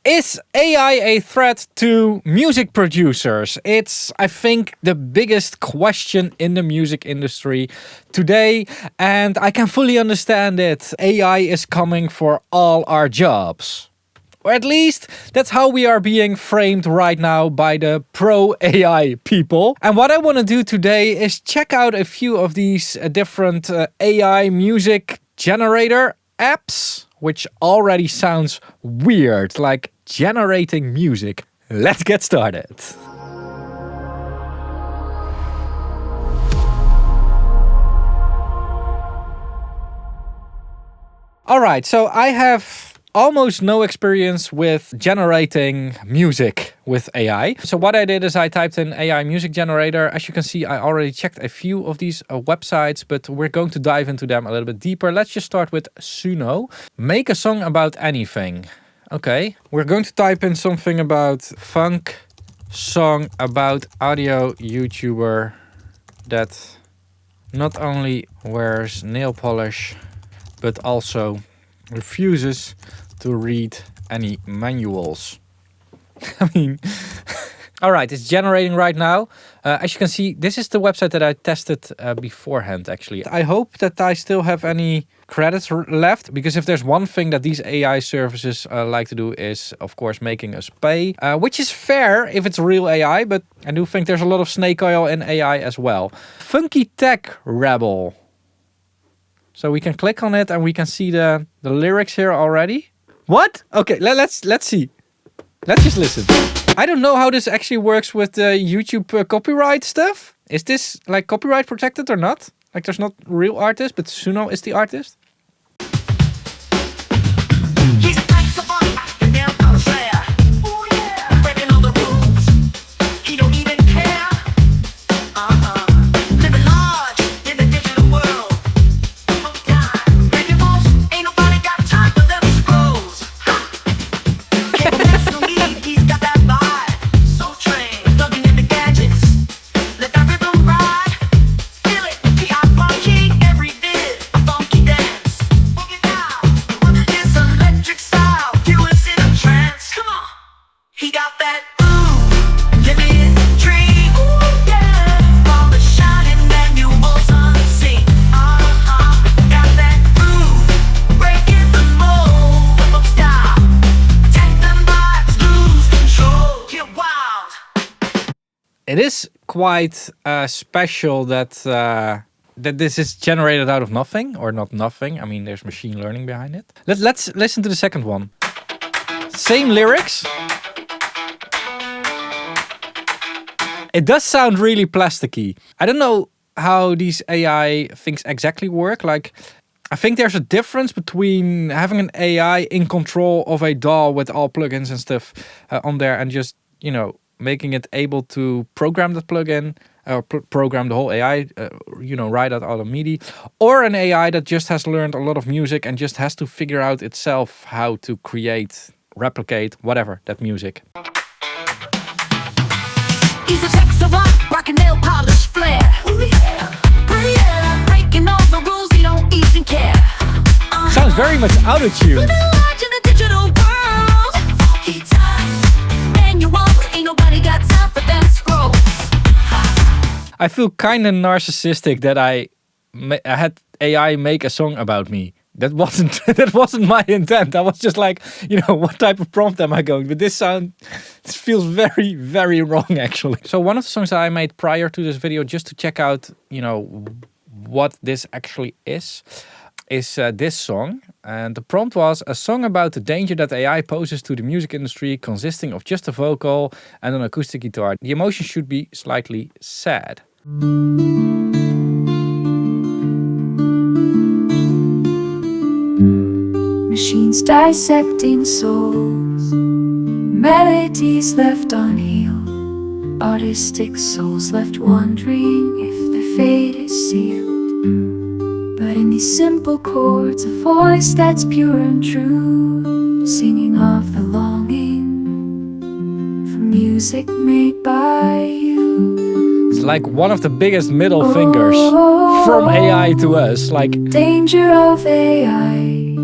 Is AI a threat to music producers? It's, I think, the biggest question in the music industry today, and I can fully understand it. AI is coming for all our jobs. Or at least, that's how we are being framed right now by the pro-AI people. And what I want to do today is check out a few of these different AI music generator apps, which already sounds weird, like generating music. Let's get started. Alright, so I have almost no experience with generating music with AI. So what I did is I typed in AI music generator. As you can see, I already checked a few of these websites, but we're going to dive into them a little bit deeper. Let's just start with Suno. Make a song about anything. Okay, we're going to type in something about funk song about audio YouTuber that not only wears nail polish, but also refuses to read any manuals. I mean, all right, it's generating right now. As you can see, this is the website that I tested beforehand, actually. I hope that I still have any credits left, because if there's one thing that these AI services like to do is, of course, making us pay, which is fair if it's real AI, but I do think there's a lot of snake oil in AI as well. Funky Tech Rebel. So we can click on it and we can see the lyrics here already. What? Okay, let's see. Let's just listen. I don't know how this actually works with the YouTube copyright stuff. Is this like copyright protected or not? Like there's not real artist, but Suno is the artist. It is quite special that that this is generated out of nothing, or not nothing. I mean, there's machine learning behind it. Let's listen to the second one. Same lyrics. It does sound really plasticky. I don't know how these AI things exactly work. Like, I think there's a difference between having an AI in control of a DAW with all plugins and stuff on there, and just, you know, making it able to program that plugin, or program the whole AI, you know, write out all the MIDI, or an AI that just has learned a lot of music and just has to figure out itself how to create, replicate, whatever, that music. He's a Texas rockin' nail polish flare. Breaking all the rules, he don't even care. Sounds very much auto-tuned. I feel kind of narcissistic that I had AI make a song about me. That wasn't my intent. I was just like, you know, what type of prompt am I going? But this feels very, very wrong, actually. So one of the songs that I made prior to this video, just to check out, you know, what this actually is this song. And the prompt was a song about the danger that AI poses to the music industry, consisting of just a vocal and an acoustic guitar. The emotion should be slightly sad. Machines dissecting souls, melodies left unhealed, artistic souls left wondering if their fate is sealed. But in these simple chords, a voice that's pure and true, singing of the longing for music made by you. It's like one of the biggest middle fingers from AI to us. Like, danger of AI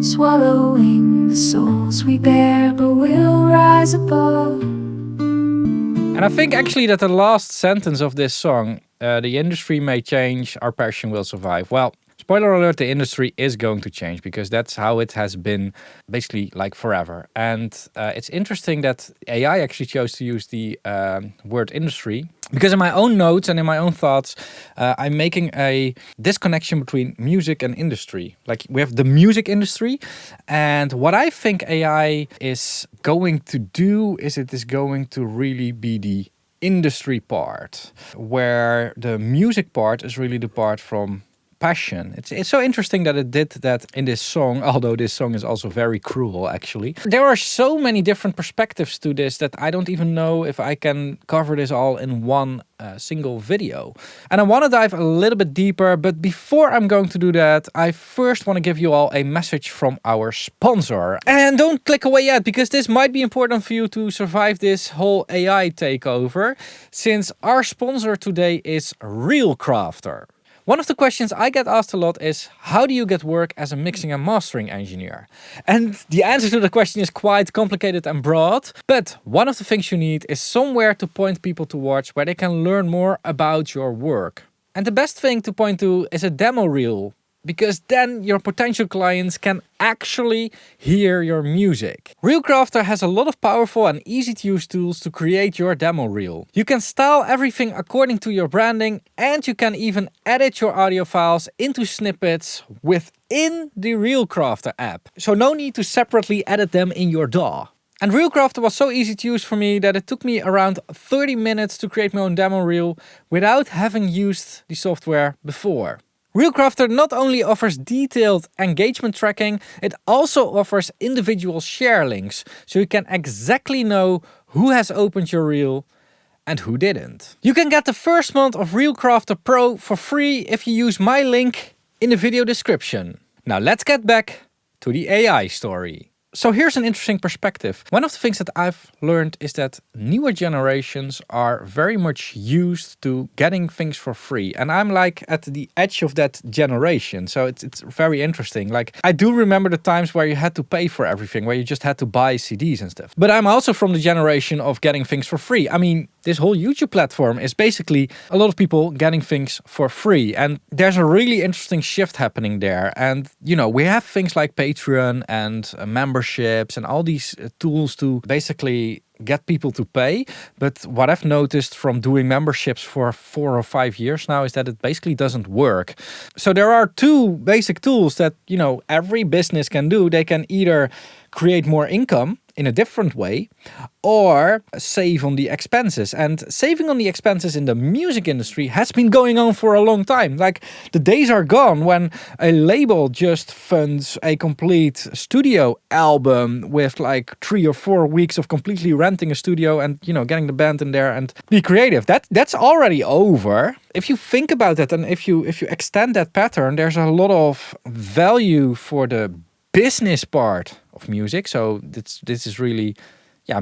swallowing the souls we bear, but we'll rise above. And I think actually that the last sentence of this song, the industry may change, our passion will survive. Well, spoiler alert, the industry is going to change because that's how it has been basically like forever. And it's interesting that AI actually chose to use the word industry because in my own notes and in my own thoughts, I'm making a disconnection between music and industry. Like we have the music industry, and what I think AI is going to do is it is going to really be the industry part, where the music part is really the part from passion. It's so interesting that it did that in this song, although this song is also very cruel actually. There are so many different perspectives to this that I don't even know if I can cover this all in one single video. And I want to dive a little bit deeper, but before I'm going to do that, I first want to give you all a message from our sponsor. And don't click away yet, because this might be important for you to survive this whole AI takeover, since our sponsor today is Realcrafter. One of the questions I get asked a lot is, how do you get work as a mixing and mastering engineer? And the answer to the question is quite complicated and broad, but one of the things you need is somewhere to point people towards where they can learn more about your work. And the best thing to point to is a demo reel, because then your potential clients can actually hear your music. Realcrafter has a lot of powerful and easy to use tools to create your demo reel. You can style everything according to your branding, and you can even edit your audio files into snippets within the Realcrafter app. So no need to separately edit them in your DAW. And Realcrafter was so easy to use for me that it took me around 30 minutes to create my own demo reel without having used the software before. Realcrafter not only offers detailed engagement tracking, it also offers individual share links, so you can exactly know who has opened your reel and who didn't. You can get the first month of Realcrafter Pro for free if you use my link in the video description. Now let's get back to the AI story. So here's an interesting perspective. One of the things that I've learned is that newer generations are very much used to getting things for free. And I'm like at the edge of that generation. So it's very interesting. Like I do remember the times where you had to pay for everything, where you just had to buy CDs and stuff. But I'm also from the generation of getting things for free. I mean, this whole YouTube platform is basically a lot of people getting things for free. And there's a really interesting shift happening there. And, you know, we have things like Patreon and memberships and all these tools to basically get people to pay. But what I've noticed from doing memberships for 4 or 5 years now is that it basically doesn't work. So there are two basic tools that, you know, every business can do. They can either create more income in a different way or save on the expenses. And saving on the expenses in the music industry has been going on for a long time. Like the days are gone when a label just funds a complete studio album with like 3 or 4 weeks of completely renting a studio and, you know, getting the band in there and be creative. That's already over. If you think about that and if you extend that pattern, there's a lot of value for the business part of music. So this is really,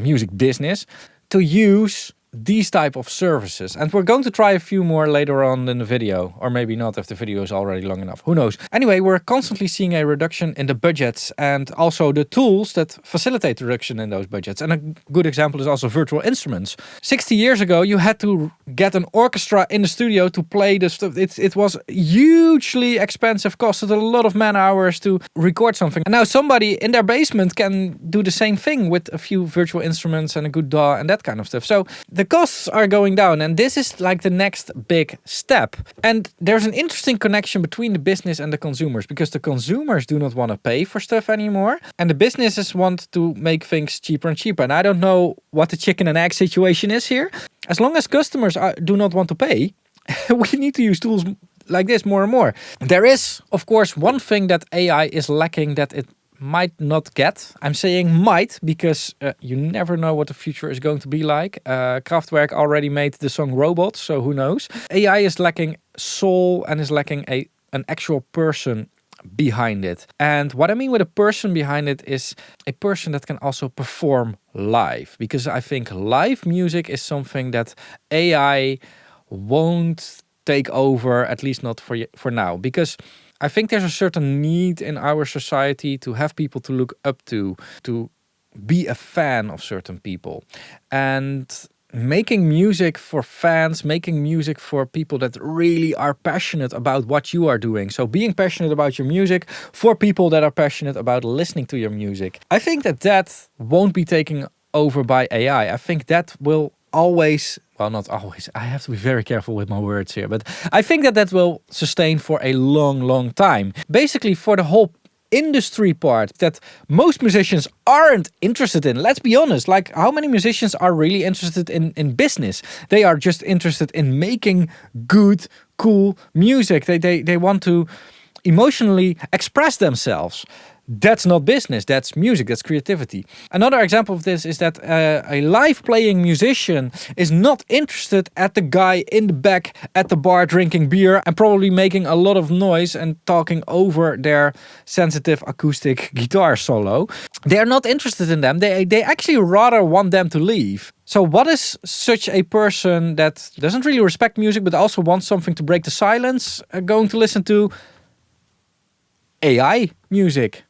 music business, to use these type of services. And we're going to try a few more later on in the video, or maybe not if the video is already long enough, who knows. Anyway, we're constantly seeing a reduction in the budgets and also the tools that facilitate the reduction in those budgets. And a good example is also virtual instruments. 60 years ago, you had to get an orchestra in the studio to play the stuff. It was hugely expensive, costed a lot of man hours to record something. And now somebody in their basement can do the same thing with a few virtual instruments and a good DAW and that kind of stuff. So the costs are going down, and this is like the next big step. And there's an interesting connection between the business and the consumers, because the consumers do not want to pay for stuff anymore, and the businesses want to make things cheaper and cheaper. And I don't know what the chicken and egg situation is here. As long as customers do not want to pay, we need to use tools like this more and more. There is, of course, one thing that AI is lacking that it might not get. I'm saying might because you never know what the future is going to be like. Kraftwerk already made the song Robot, so who knows. AI is lacking soul and is lacking an actual person behind it. And what I mean with a person behind it is a person that can also perform live, because I think live music is something that AI won't take over, at least not for now. Because I think there's a certain need in our society to have people to look up to be a fan of certain people. And making music for fans, making music for people that really are passionate about what you are doing. So being passionate about your music for people that are passionate about listening to your music. I think that won't be taken over by AI. I think that will always, well, not always, I have to be very careful with my words here, but I think that will sustain for a long time. Basically, for the whole industry part that most musicians aren't interested in. Let's be honest, like how many musicians are really interested in business? They are just interested in making good, cool music. They want to emotionally express themselves. That's not business, that's music, that's creativity. Another example of this is that a live playing musician is not interested at the guy in the back at the bar drinking beer and probably making a lot of noise and talking over their sensitive acoustic guitar solo. They're not interested in them, they actually rather want them to leave. So what is such a person that doesn't really respect music but also wants something to break the silence going to listen to? AI music.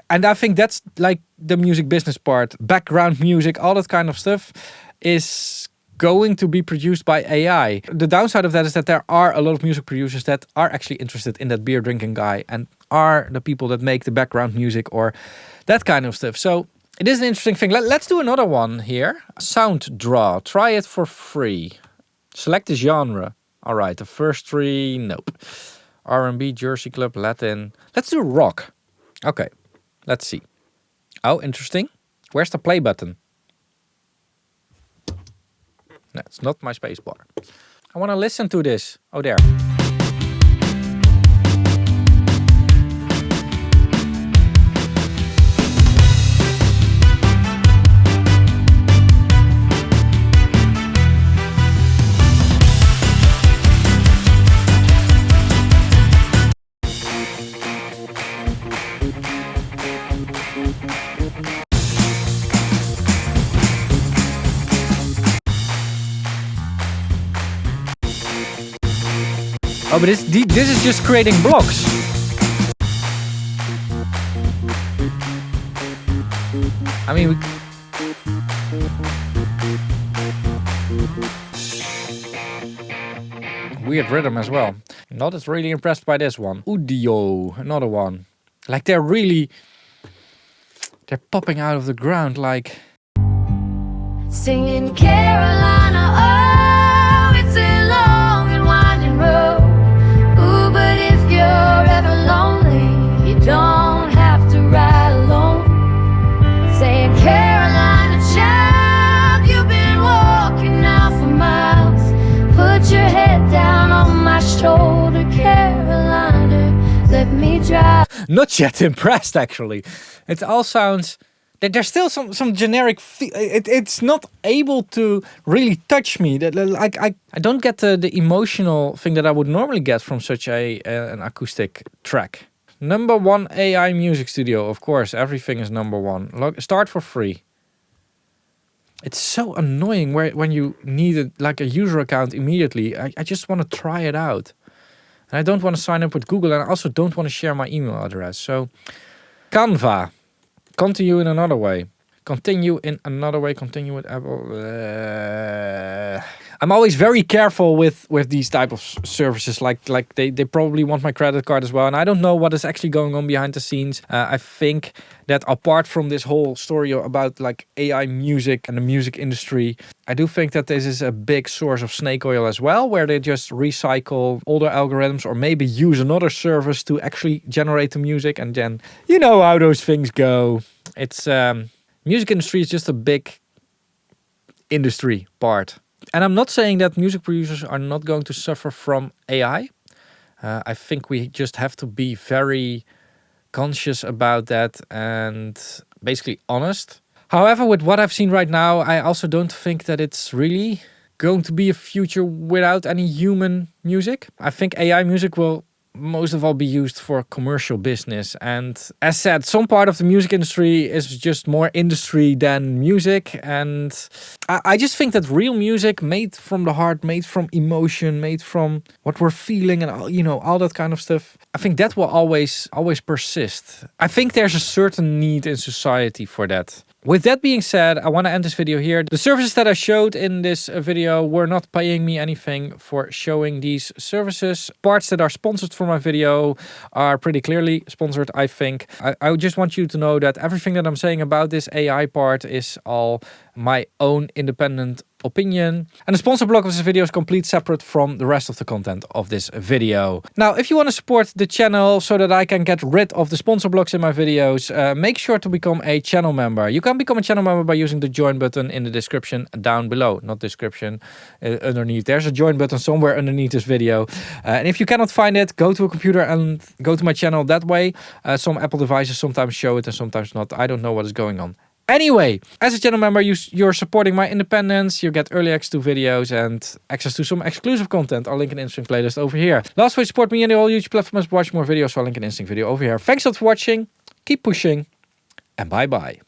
And I think that's like the music business part. Background music, all that kind of stuff is going to be produced by AI. The downside of that is that there are a lot of music producers that are actually interested in that beer drinking guy and are the people that make the background music or that kind of stuff. So it is an interesting thing. Let's do another one here. Sound draw. Try it for free. Select the genre. All right, the first three, nope. R&B, Jersey Club, Latin. Let's do rock. Okay. Let's see. Oh, interesting. Where's the play button? No, it's not my space bar. I want to listen to this. Oh, there. Oh, but this is just creating blocks. I mean, weird rhythm as well. Not as really impressed by this one. Udio, another one. Like they're popping out of the ground like... Singing Carolina, oh, it's a long and winding road. Ooh, but if you're ever lonely, you don't have to ride alone. Saying Carolina, child, you've been walking now for miles. Put your head down on my shoulder, Carolina, let me drive. Not yet impressed, actually. It all sounds... There's still some generic... It's not able to really touch me. I don't get the emotional thing that I would normally get from such an acoustic track. Number one AI music studio, of course. Everything is number one. Start for free. It's so annoying when you need a user account immediately. I just want to try it out. And I don't want to sign up with Google, and I also don't want to share my email address. So, Canva. Continue in another way. Continue in another way. Continue with Apple. I'm always very careful with these type of services. Like they probably want my credit card as well. And I don't know what is actually going on behind the scenes. I think that apart from this whole story about like AI music and the music industry, I do think that this is a big source of snake oil as well, where they just recycle older algorithms or maybe use another service to actually generate the music. And then you know how those things go. It's music industry is just a big industry part. And I'm not saying that music producers are not going to suffer from AI. I think we just have to be very conscious about that and basically honest. However, with what I've seen right now, I also don't think that it's really going to be a future without any human music. I think AI music will most of all be used for commercial business. And as said, some part of the music industry is just more industry than music. And I just think that real music made from the heart, made from emotion, made from what we're feeling and, you know, all that kind of stuff, I think that will always persist. I think there's a certain need in society for that. With that being said, I want to end this video here. The services that I showed in this video were not paying me anything for showing these services. Parts that are sponsored for my video are pretty clearly sponsored, I think. I just want you to know that everything that I'm saying about this AI part is all my own independent opinion. And the sponsor block of this video is complete separate from the rest of the content of this video. Now, if you want to support the channel so that I can get rid of the sponsor blocks in my videos, make sure to become a channel member. You can become a channel member by using the join button in the description down below. Not description, underneath. There's a join button somewhere underneath this video. And if you cannot find it, go to a computer and go to my channel that way. Some Apple devices sometimes show it and sometimes not. I don't know what is going on. Anyway, as a channel member, you're supporting my independence. You get early access to videos and access to some exclusive content. Our Linkin Instinct playlist over here. Last way to support me and the whole YouTube platform is watch more videos. Our Linkin Instinct video over here. Thanks a lot for watching. Keep pushing. And bye-bye.